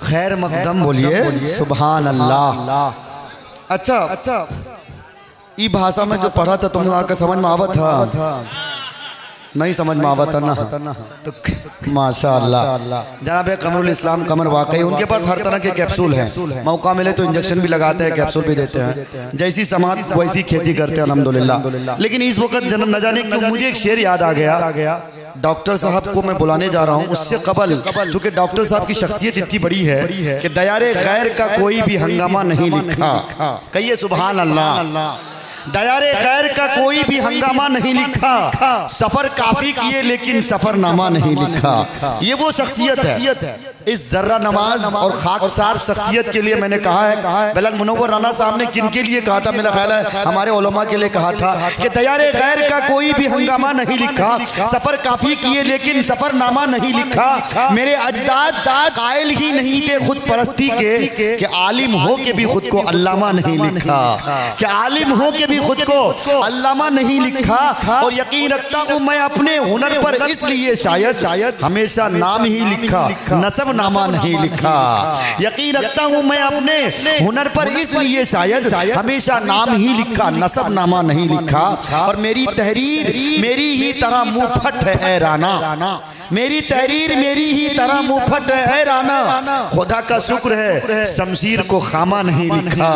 खैर मकदम बोलिए सुभान अल्लाह। अच्छा ई भाषा में जो पढ़ा था तुम लोग समझ में आवत था? नहीं समझ में आवता ना तो माशाअल्लाह। जनाब कमरुल इस्लाम कमर वाकई उनके पास हर तरह के कैप्सूल हैं, मौका मिले तो इंजेक्शन भी लगाते हैं, कैप्सूल भी देते हैं, जैसी समाज वैसी खेती करते हैं अल्हम्दुलिल्लाह। लेकिन इस वक्त न जाने क्यों मुझे एक शेर याद आ गया। डॉक्टर साहब को मैं बुलाने जा रहा हूँ, उससे कबल चूंकि डॉक्टर साहब की शख्सियत इतनी बड़ी है कि दयारे गैर का कोई भी हंगामा नहीं लिखा। कहिए सुभान अल्लाह। दयारे गैर का कोई भी हंगामा नहीं लिखा, सफर काफी किए लेकिन सफरनामा नहीं लिखा। ये वो शख्सियत है। इस जर्रा नमाज और खाकसार शख्सियत के लिए मैंने कहा है, बिलाल मुनव्वर राना साहब ने किन के लिए कहा था? मेरा ख्याल है हमारे उलमा के लिए कहा था कि दयारे गैर का कोई भी हंगामा नहीं लिखा, सफर काफी किए लेकिन सफरनामा नहीं लिखा। मेरे अजदाद कायल ही नहीं थे खुद परस्ती के कि आलिम हो के भी खुद को अल्लामा नहीं लिखा, कि आलिम हो के खुद को अल्लामा नहीं लिखा। और यकीन रखता हूं मैं अपने हुनर पर इसलिए शायद हमेशा नाम ही लिखा, नसब नामा नहीं लिखा। यकीन रखता हूं मैं अपने हुनर पर इसलिए शायद हमेशा नाम ही लिखा, नसब नामा नहीं लिखा। और मेरी तहरीर मेरी ही तरह मुंहफट है ऐ राना, मेरी तहरीर मेरी ही तरह मुंहफट है ऐ राना। खुदा का शुक्र है शमशीर को खामा नहीं लिखा,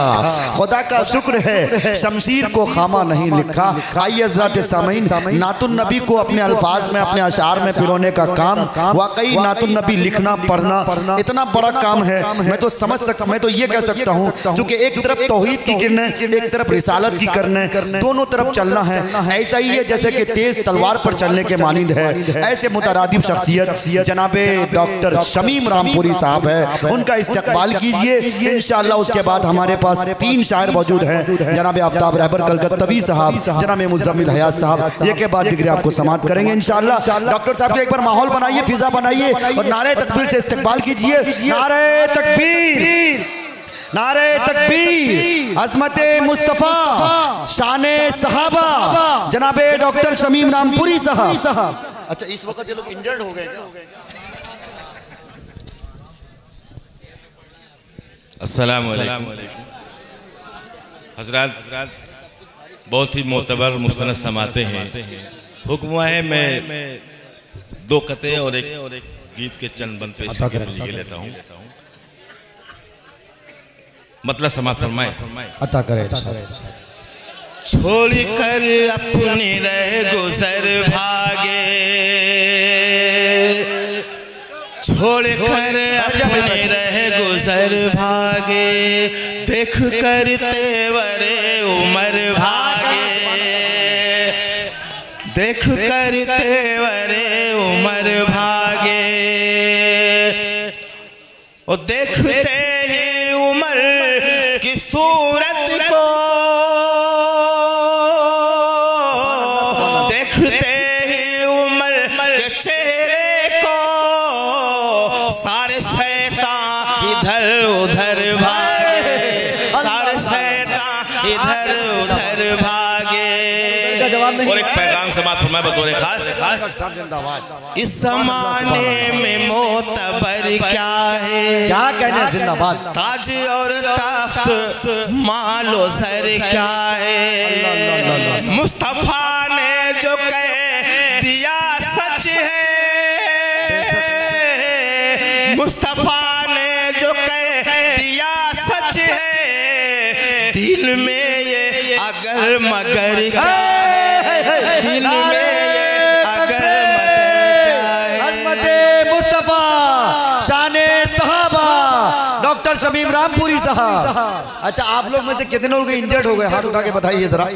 खुदा का शुक्र है शमशीर को खामा नहीं लिखा। आइए हज़रात सामीन, नातुन नबी को अपने अल्फाज में अपने अशार में पिरोने का काम, वाकई नातुन नबी लिखना पढ़ना इतना बड़ा काम है। मैं तो ये कह सकता हूँ क्योंकि एक तरफ तौहीद की किरणें, एक तरफ रिसालत की किरणें, दोनों तरफ चलना है। ऐसा ही है जैसे कि तेज तलवार पर चलने के मानिंद है। ऐसे मुतरादिफ शख्सियत जनाबे डॉक्टर शमीम रामपुरी साहब है, उनका इस्तकबाल कीजिए इंशाअल्लाह। उसके बाद हमारे पास 3 शायर मौजूद हैं, जनाबे आफ्ताब रहबर कलकत्तवी साहब, जनाब मुज़म्मिल हयात साहब। ये के बाद डिग्री आपको समाप्त करेंगे इंशाअल्लाह। डॉक्टर साहब के एक बार माहौल बनाइए, फिजा बनाइए और नारे तकबीर से इस्तकबाल कीजिए। नारे तकबीर, नारे तकबीर, अज़मते मुस्तफ़ा, शाने सहाबा, जनाबे डॉक्टर शमीम रामपुरी साहब। अच्छा इस वक्त ये लोग इंजर्ड हो गए क्या? अस्सलाम वालेकुम हज़रात, बहुत ही मोतबर मुस्तनद समाते हैं। हुक्म है मैं 2 कते और एक गीत के चंद बंद पेश करके लेता हूँ, मतलब समात फरमाए अता करे। छोड़ कर अपने रह गुजर भागे, छोड़ कर अपने रह गुजर भागे, देख कर तेवरे उमर भागे, देख कर तेवरे उमर भागे। और देखते ही उमर की सूरत को, देखते ही उमर के चेहरे को, सारे शैतान इधर उधर भागे, सारे शैतान इधर उधर भागे। और एक पैगाम समात फरमाए बतौर खास, इस जमाने में मोतबर क्या है, क्या कहने जिंदाबाद, ताज और तख्त मालो सर क्या है। मुस्तफा ने जो कह दिया सच है, मुस्तफा ने जो कह दिया सच है। दिल में ये अगर मगर क्या है, दिल में ये अगर मगर क्या है। अज़मते मुस्तफ़ा, शाने सहाबा, डॉक्टर शमीम रामपुरी साहब। अच्छा आप लोग में से कितने लोग इंजर्ड हो गए? हाथ उठा के बताइए जरा।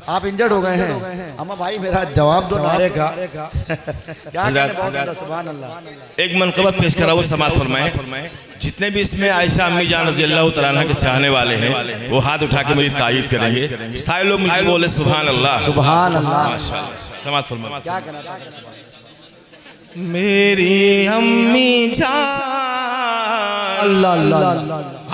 आप इंजर्ड हो गए हैं? अम्मा भाई मेरा जवाब दो नारे का। क्या कहने, सुभान अल्लाह। एक मनकबत पेश करा वो समात फरमाए। जितने भी इसमें आयशा अम्मी जान रज़ी अल्लाह तआला अन्हा के चाहने वाले हैं वो हाथ उठा के मेरी तायीद करेंगे। सारे लोग मुझे बोले सुभान अल्लाह, सुभान अल्लाह, माशाअल्लाह। समात फरमाए। क्या कहना था? मेरी अम्मी जान, अल्लाह अल्लाह,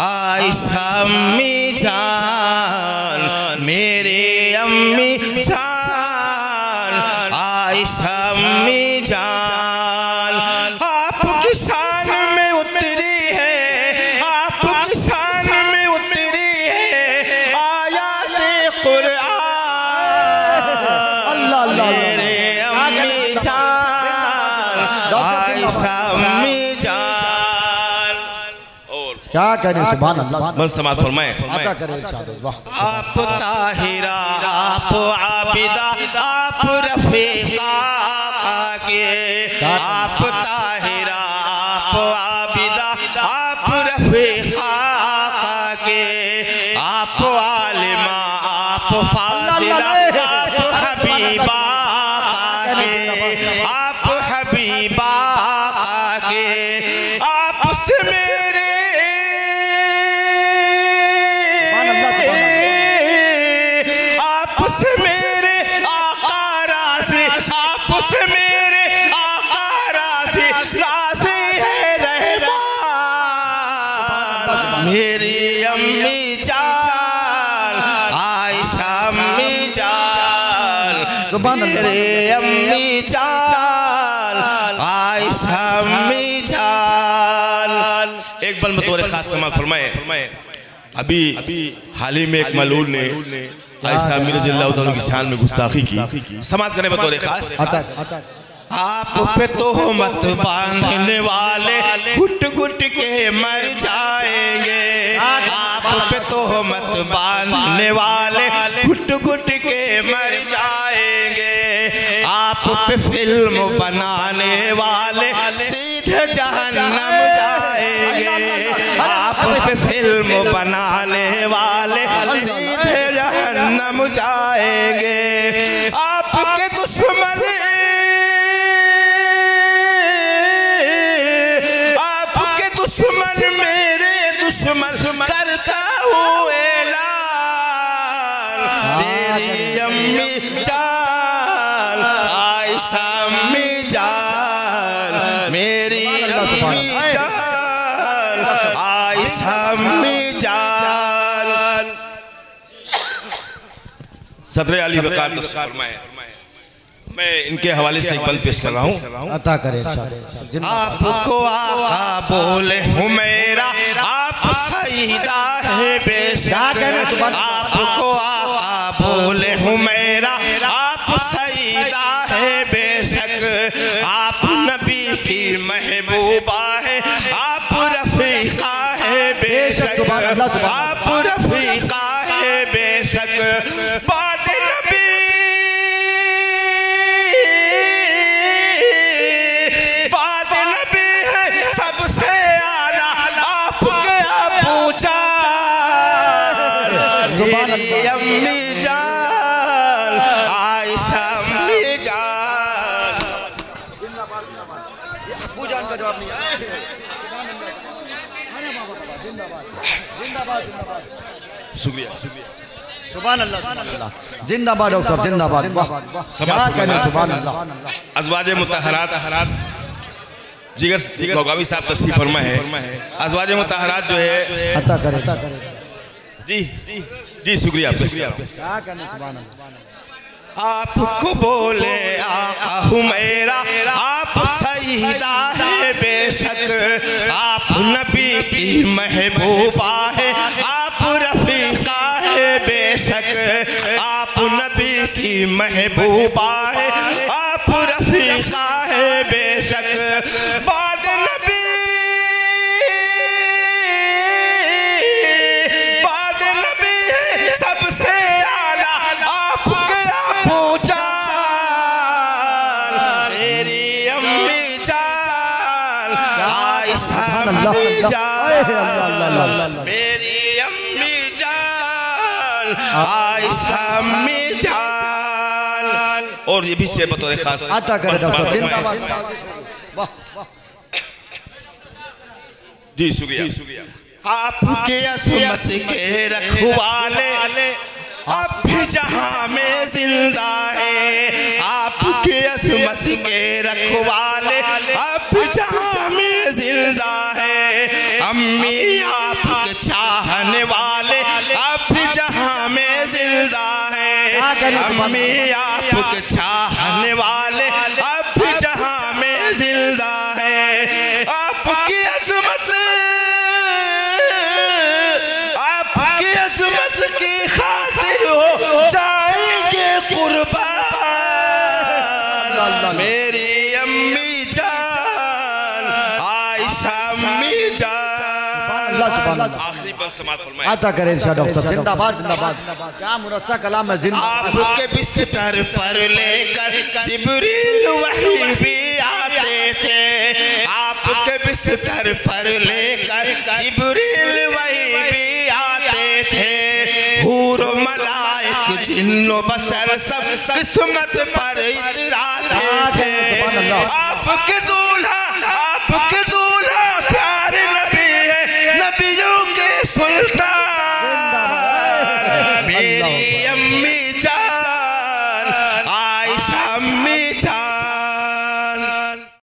आयशा अम्मी जान, मेरी अम्मी जान, आयशा अम्मी जान, आपकी शान में उतरी है क्या कह रहे हैं? सुभान अल्लाह। मन समाज फरमाए। अता करे इरशाद। वाह। आप ताहिरा, आप आबिदा, आप रफीका के, आप ताहिरा, आप आबिदा, आप रफीका के, आप आलिमा, आप फाजिला, आप हबीबा के, आप हबीबा के, आपसे मेरे आपसे मेरे आका राज़ी, आपसे मेरे आका राज़ी, राज़ी है रहमान। मेरी अम्मी जान आयशा अम्मी जान, मेरे अम्मी जान आयशा अम्मी जान। एक बल बतौर खास समा फरमाए। अभी हाल ही में एक मलून ने आयशा अम्मी रज़ियल्लाहु तआला की शान में गुस्ताखी की। समात करने बतौर खास। आप पे तोहमत बांधने वाले घुट घुट के मर जाएंगे। आप पे तोहमत बांधने वाले घुट घुट के मर जाएंगे। आप पे फिल्म बनाने वाले सीधे जहन्नम जाएंगे। आप पे फिल्म बनाने वाले सीधे जहन्नम जाएंगे। आपके दुश्मन दुश्मन मेरे दुश्मन करता हूँ ऐलान। मेरी अम्मी जान आयशा अम्मी जान, मेरी अम्मी जान आयशा अम्मी जान। सदर अली वक़ार तशरीफ़ फरमाए। मैं इनके हवाले से एक बल पेश कर रहा हूँ। अता करे। आपको आका बोले हुमैरा, आप सईदा है बेशक। आपको आका बोले हुमैरा, आप सईदा है बेशक। आप नबी की महबूबा है, आप रफीका है बेशक। आप रफीका है बेशक। बाद नबी सबसे आला आपके अबू जान, मेरी अम्मी जान आयशा अम्मी जान। अबू जान का जवाब नहीं है। शुक्रिया। सुभान अल्लाह। जिंदाबाद डॉक्टर साहब, जिंदाबाद। वाह। क्या कहने? सुभान अल्लाह। अज़वाजे मुतहरात जिगर लौगावी साहब तशरीफ़ फरमा है। अज़वाजे मुतहरात जो है अता करे। जी जी शुक्रिया। क्या कहने? सुभान अल्लाह। आपको बोले आका हुमैरा, आप सईदा है बेशक। आप नबी की महबूबा है, आप रफीका है बेशक। आप नबी की महबूबा है, आप रफीका है बेशक। बाद नबी सबसे आला आपके अबू जान, मेरी अम्मी जान आयशा अम्मी जान, मेरी अम्मी जान आयशा अम्मी जान। और ये भी से बतौर खास आता करे डॉक्टर। जिंदाबाद। जी शुक्रिया। आपके असमत के रखवाले अब भी जहां में जिंदा है। आपके असमत के रखवाले अब भी जहां में जिंदा है। अम्मी आपके चाहने वाले अब भी जहां में जिंदा है। अम्मी आपके चाहने वाले अब भी जहां में जिंदा है। आपकी असमत की खातिर हो जाएंगे कुर्बान। मेरी अम्मी जान आयशा अम्मी जान, आखिरी बंद समाप्त फरमाए। आता करें इंशाअल्लाह डॉक्टर साहब, जिंदाबाद जिंदाबाद। क्या मुरस्सा कलाम है जिंदाबाद। आपके बिस्तर पर लेकर जिब्रील वही भी आते थे, आपके बिस्तर पर लेकर जिब्रील वही भी आते थे। हूर मलाइक जिन्नो बशर सब किस्मत पर इतराते थे। आपके दूल्हा